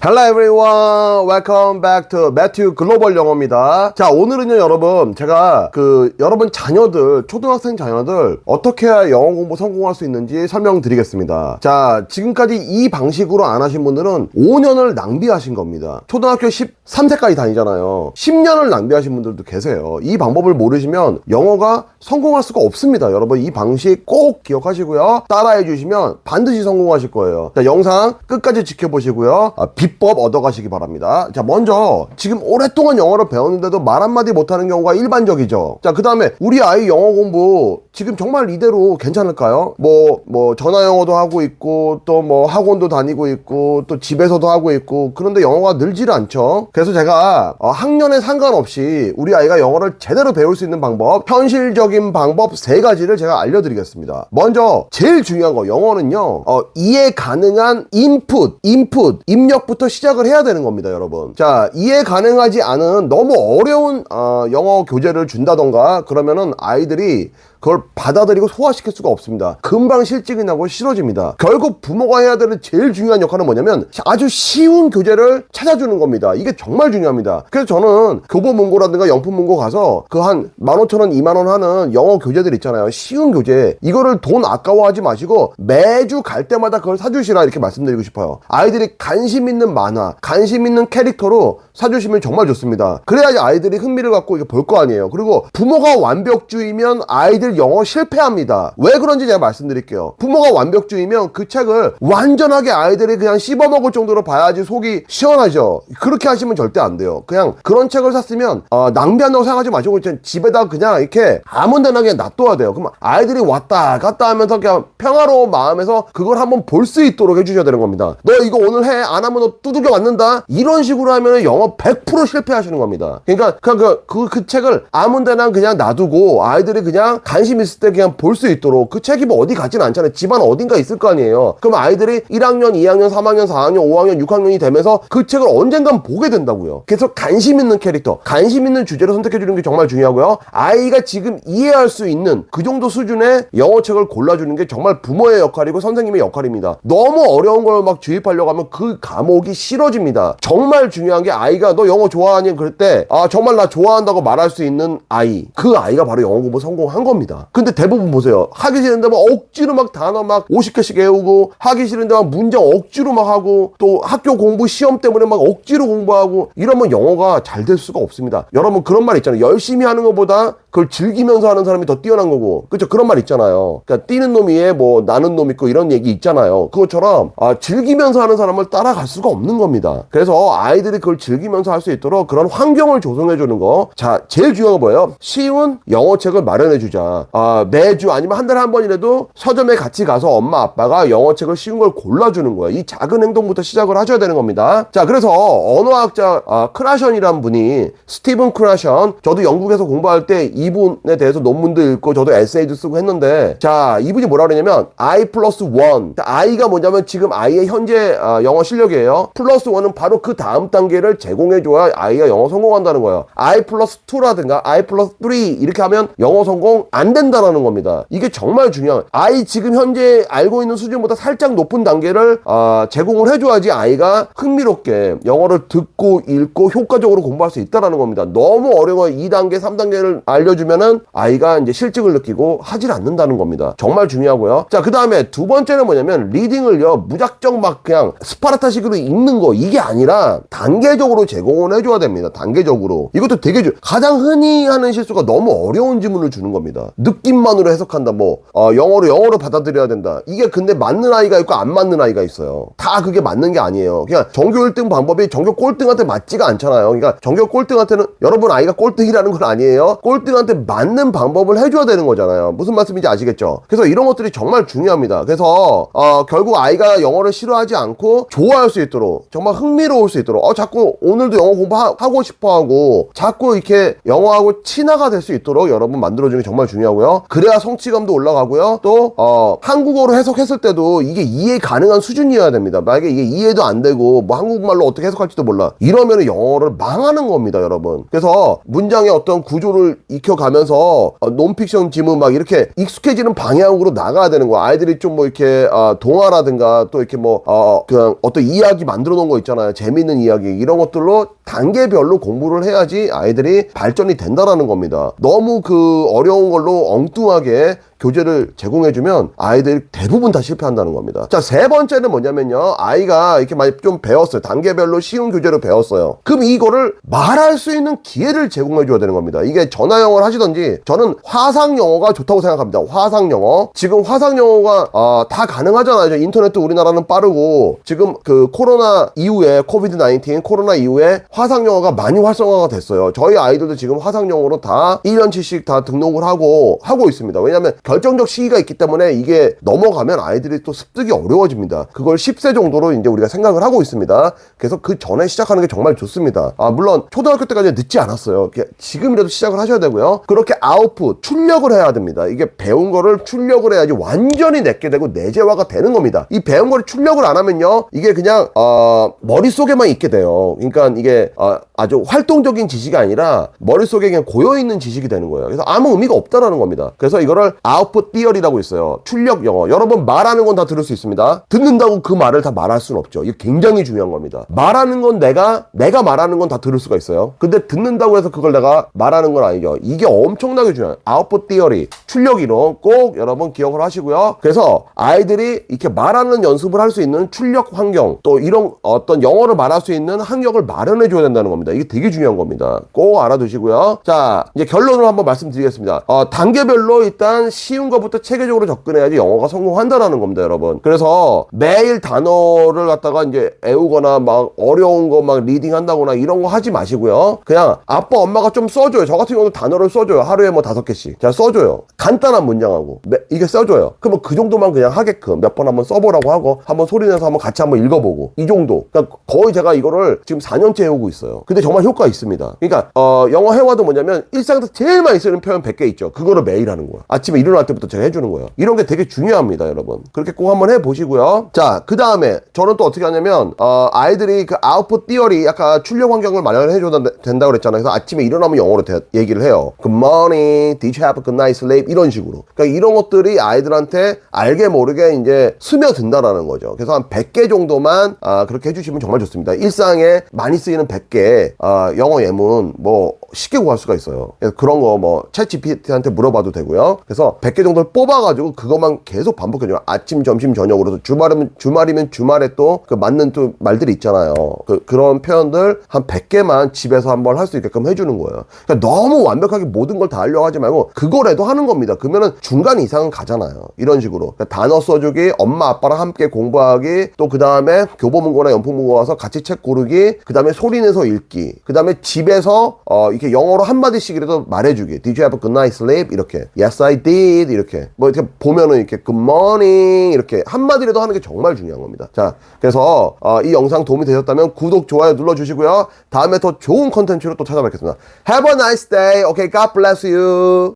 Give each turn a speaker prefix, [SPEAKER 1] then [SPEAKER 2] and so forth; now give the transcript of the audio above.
[SPEAKER 1] Hello everyone, welcome back to 매튜 글로벌 영어입니다. 자, 오늘은요 여러분, 제가 여러분 자녀들, 초등학생 자녀들 어떻게 해야 영어 공부 성공할 수 있는지 설명드리겠습니다. 자, 지금까지 이 방식으로 안 하신 분들은 5년을 낭비하신 겁니다. 초등학교 13세까지 다니잖아요. 10년을 낭비하신 분들도 계세요. 이 방법을 모르시면 영어가 성공할 수가 없습니다. 여러분, 이 방식 꼭 기억하시고요. 따라해 주시면 반드시 성공하실 거예요. 자, 영상 끝까지 지켜보시고요. 비법 얻어가시기 바랍니다. 자, 먼저 지금 오랫동안 영어를 배웠는데도 말 한마디 못하는 경우가 일반적이죠. 자, 그 다음에 우리 아이 영어 공부 지금 정말 이대로 괜찮을까요? 전화 영어도 하고 있고 또 학원도 다니고 있고 또 집에서도 하고 있고, 그런데 영어가 늘질 않죠. 그래서 제가 학년에 상관없이 우리 아이가 영어를 제대로 배울 수 있는 방법, 현실적인 방법 3가지를 제가 알려드리겠습니다. 먼저 제일 중요한 거, 영어는요 이해 가능한 인풋, 입력부터 시작을 해야 되는 겁니다, 여러분. 자, 이해 가능하지 않은 너무 어려운 영어 교재를 준다던가 그러면은 아이들이 그걸 받아들이고 소화시킬 수가 없습니다. 금방 실증이 나고 싫어집니다. 결국 부모가 해야 되는 제일 중요한 역할은 뭐냐면 아주 쉬운 교재를 찾아주는 겁니다. 이게 정말 중요합니다. 그래서 저는 교보문고라든가 영품문고 가서 그 한 15,000원, 20,000원 하는 영어 교재들 있잖아요. 쉬운 교재. 이거를 돈 아까워하지 마시고 매주 갈 때마다 그걸 사주시라, 이렇게 말씀드리고 싶어요. 아이들이 관심 있는 만화, 관심 있는 캐릭터로 사주시면 정말 좋습니다. 그래야지 아이들이 흥미를 갖고 이게 볼 거 아니에요. 그리고 부모가 완벽주의면 아이들 영어 실패합니다. 왜 그런지 제가 말씀드릴게요. 부모가 완벽주의면 그 책을 완전하게 아이들이 그냥 씹어먹을 정도로 봐야지 속이 시원하죠. 그렇게 하시면 절대 안 돼요. 그냥 그런 책을 샀으면 낭비한다고 생각하지 마시고 집에다 그냥 이렇게 아무 데나 그냥 놔둬야 돼요. 그럼 아이들이 왔다 갔다 하면서 그냥 평화로운 마음에서 그걸 한번 볼 수 있도록 해주셔야 되는 겁니다. 너 이거 오늘 해? 안 하면 너 두들겨 맞는다? 이런 식으로 하면 영어 100% 실패하시는 겁니다. 그러니까 그 책을 아무 데나 그냥 놔두고 아이들이 그냥 관심 있을 때 그냥 볼 수 있도록, 그 책이 어디 가진 않잖아요. 집안 어딘가 있을 거 아니에요. 그럼 아이들이 1학년, 2학년, 3학년, 4학년, 5학년, 6학년이 되면서 그 책을 언젠간 보게 된다고요. 그래서 관심 있는 캐릭터, 관심 있는 주제를 선택해 주는 게 정말 중요하고요. 아이가 지금 이해할 수 있는 그 정도 수준의 영어책을 골라주는 게 정말 부모의 역할이고 선생님의 역할입니다. 너무 어려운 걸 막 주입하려고 하면 그 과목이 싫어집니다. 정말 중요한 게 아이가 너 영어 좋아하니? 그럴 때 정말 나 좋아한다고 말할 수 있는 아이, 그 아이가 바로 영어 공부 성공한 겁니다. 근데 대부분 보세요. 하기 싫은데 막 억지로 막 단어 막 50개씩 외우고, 하기 싫은데 막 문장 억지로 막 하고, 또 학교 공부 시험 때문에 막 억지로 공부하고, 이러면 영어가 잘 될 수가 없습니다. 여러분, 그런 말 있잖아요. 열심히 하는 것보다 그걸 즐기면서 하는 사람이 더 뛰어난 거고, 그렇죠? 그런 말 있잖아요. 그러니까 뛰는 놈 위에 나는 놈 있고, 이런 얘기 있잖아요. 그것처럼 즐기면서 하는 사람을 따라갈 수가 없는 겁니다. 그래서 아이들이 그걸 즐기면서 할 수 있도록 그런 환경을 조성해 주는 거. 자, 제일 중요한 거 뭐예요? 쉬운 영어책을 마련해 주자. 매주 아니면 한 달에 한 번이라도 서점에 같이 가서 엄마 아빠가 영어책을 쉬운 걸 골라주는 거예요. 이 작은 행동부터 시작을 하셔야 되는 겁니다. 자, 그래서 언어학자 크라션이란 분이, 스티븐 크라션, 저도 영국에서 공부할 때 이분에 대해서 논문도 읽고 저도 에세이도 쓰고 했는데, 자, 이분이 뭐라 그러냐면 I+1. I가 뭐냐면 지금 아이의 현재 영어 실력이에요. +1은 바로 그 다음 단계를 제공해줘야 아이가 영어 성공한다는 거예요. I+2라든가 I+3 이렇게 하면 영어 성공 안 된다라는 겁니다. 이게 정말 중요한, 아이 지금 현재 알고 있는 수준보다 살짝 높은 단계를 제공을 해줘야지 아이가 흥미롭게 영어를 듣고 읽고 효과적으로 공부할 수 있다라는 겁니다. 너무 어려워 2단계, 3단계를 알려주면은 아이가 이제 실증을 느끼고 하질 않는다는 겁니다. 정말 중요하고요. 자, 그 다음에 두 번째는 뭐냐면 리딩을요 무작정 막 그냥 스파르타식으로 읽는 거, 이게 아니라 단계적으로 제공을 해줘야 됩니다. 단계적으로. 이것도 되게 가장 흔히 하는 실수가 너무 어려운 지문을 주는 겁니다. 느낌만으로 해석한다, 영어로 받아들여야 된다. 이게 근데 맞는 아이가 있고 안 맞는 아이가 있어요. 다 그게 맞는 게 아니에요. 그냥 전교 1등 방법이 전교 꼴등한테 맞지가 않잖아요. 그러니까 전교 꼴등한테는, 여러분 아이가 꼴등이라는 건 아니에요. 꼴등한테 맞는 방법을 해줘야 되는 거잖아요. 무슨 말씀인지 아시겠죠? 그래서 이런 것들이 정말 중요합니다. 그래서 결국 아이가 영어를 싫어하지 않고 좋아할 수 있도록, 정말 흥미로울 수 있도록, 자꾸 오늘도 영어 공부하고 싶어하고 자꾸 이렇게 영어하고 친화가 될 수 있도록 여러분 만들어주는 게 정말 중요하고요. 그래야 성취감도 올라가고요. 또 한국어로 해석했을 때도 이게 이해 가능한 수준이어야 됩니다. 만약에 이게 이해도 안 되고 한국말로 어떻게 해석할지도 몰라, 이러면 영어를 망하는 겁니다, 여러분. 그래서 문장의 어떤 구조를 익혀 익혀가면서 논픽션 지문 막 이렇게 익숙해지는 방향으로 나가야 되는 거야. 아이들이 좀 뭐 이렇게 동화라든가 또 이렇게 뭐 그냥 어떤 이야기 만들어 놓은 거 있잖아요. 재밌는 이야기 이런 것들로 단계별로 공부를 해야지 아이들이 발전이 된다라는 겁니다. 너무 그 어려운 걸로 엉뚱하게 교재를 제공해주면 아이들이 대부분 다 실패한다는 겁니다. 자, 세 번째는 뭐냐면요. 아이가 이렇게 많이 좀 배웠어요. 단계별로 쉬운 교재를 배웠어요. 그럼 이거를 말할 수 있는 기회를 제공해줘야 되는 겁니다. 이게 전화 영어를 하시던지 저는 화상 영어가 좋다고 생각합니다. 화상 영어. 지금 화상 영어가 다 가능하잖아요. 인터넷도 우리나라는 빠르고 지금 그 코로나 이후에 코비드-19 코로나 이후에 화상 영어가 많이 활성화가 됐어요. 저희 아이들도 지금 화상 영어로 다 1년치씩 다 등록을 하고 있습니다. 왜냐하면 결정적 시기가 있기 때문에 이게 넘어가면 아이들이 또 습득이 어려워집니다. 그걸 10세 정도로 이제 우리가 생각을 하고 있습니다. 그래서 그 전에 시작하는 게 정말 좋습니다. 물론 초등학교 때까지 늦지 않았어요. 지금이라도 시작을 하셔야 되고요. 그렇게 아웃풋, 출력을 해야 됩니다. 이게 배운 거를 출력을 해야지 완전히 내게 되고 내재화가 되는 겁니다. 이 배운 거를 출력을 안 하면요. 이게 그냥 머릿속에만 있게 돼요. 그러니까 이게 아주 활동적인 지식이 아니라 머릿속에 그냥 고여있는 지식이 되는 거예요. 그래서 아무 의미가 없다라는 겁니다. 그래서 이거를 아웃풋 티어리라고 있어요. 출력 영어. 여러분 말하는 건 다 들을 수 있습니다. 듣는다고 그 말을 다 말할 수는 없죠. 이게 굉장히 중요한 겁니다. 말하는 건 내가 말하는 건 다 들을 수가 있어요. 근데 듣는다고 해서 그걸 내가 말하는 건 아니죠. 이게 엄청나게 중요해요. 아웃풋 티어리, 출력 이론 꼭 여러분 기억을 하시고요. 그래서 아이들이 이렇게 말하는 연습을 할 수 있는 출력 환경, 또 이런 어떤 영어를 말할 수 있는 환경을 마련해 줘야 된다는 겁니다. 이게 되게 중요한 겁니다. 꼭 알아두시고요. 자, 이제 결론을 한번 말씀드리겠습니다. 단계별로 일단 쉬운 것부터 체계적으로 접근해야지 영어가 성공한다라는 겁니다, 여러분. 그래서 매일 단어를 갖다가 이제 외우거나 막 어려운 거 막 리딩 한다거나 이런 거 하지 마시고요. 그냥 아빠 엄마가 좀 써줘요. 저 같은 경우는 단어를 써줘요. 하루에 뭐 5개씩. 자, 써줘요. 간단한 문장하고 이게 써줘요. 그러면 그 정도만 그냥 하게끔 몇 번 한번 써보라고 하고 한번 소리내서 한번 같이 한번 읽어보고 이 정도. 그러니까 거의 제가 이거를 지금 4년째 해오고 있어요. 근데 정말 효과 있습니다. 그러니까 영어 회화도 뭐냐면 일상에서 제일 많이 쓰는 표현 100개 있죠. 그거를 매일 하는 거야. 아침에 일어날 때부터 제가 해주는 거예요. 이런 게 되게 중요합니다, 여러분. 그렇게 꼭 한번 해보시고요. 자, 그 다음에 저는 또 어떻게 하냐면 아이들이 그 아웃풋 티어리 약간 출력 환경을 마련해줘야 된다고 그랬잖아요. 그래서 아침에 일어나면 영어로 얘기를 해요. Good morning, did you have a good night sleep? 이런 식으로. 그러니까 이런 것들이 아이들한테 알게 모르게 이제 스며든다라는 거죠. 그래서 한 100개 정도만 그렇게 해주시면 정말 좋습니다. 일상에 많이 쓰이는 100개 영어 예문 뭐 쉽게 구할 수가 있어요. 그래서 그런 거 뭐 챗GPT한테 물어봐도 되고요. 그래서 100개 정도를 뽑아가지고 그것만 계속 반복해줘요. 아침, 점심, 저녁으로. 주말이면 주말에 또 그 맞는 또 말들이 있잖아요. 그런 표현들 한 100개만 집에서 한번 할 수 있게끔 해주는 거예요. 그러니까 너무 완벽하게 모든 걸 다 하려고 하지 말고 그거라도 하는 겁니다. 그러면은 중간 이상은 가잖아요. 이런 식으로. 그러니까 단어 써주기, 엄마 아빠랑 함께 공부하기, 또 그 다음에 교보문고나 연풍문고 와서 같이 책 고르기, 그 다음에 소리내서 읽기, 그 다음에 집에서 이렇게 영어로 한마디씩이라도 말해주기. Did you have a good night sleep? 이렇게. Yes, I did. 이렇게. 뭐 이렇게 보면은 이렇게 good morning 이렇게 한마디라도 하는 게 정말 중요한 겁니다. 자, 그래서 이 영상 도움이 되셨다면 구독, 좋아요 눌러주시고요. 다음에 더 좋은 컨텐츠로 또 찾아뵙겠습니다. Have a nice day. Okay, God bless you.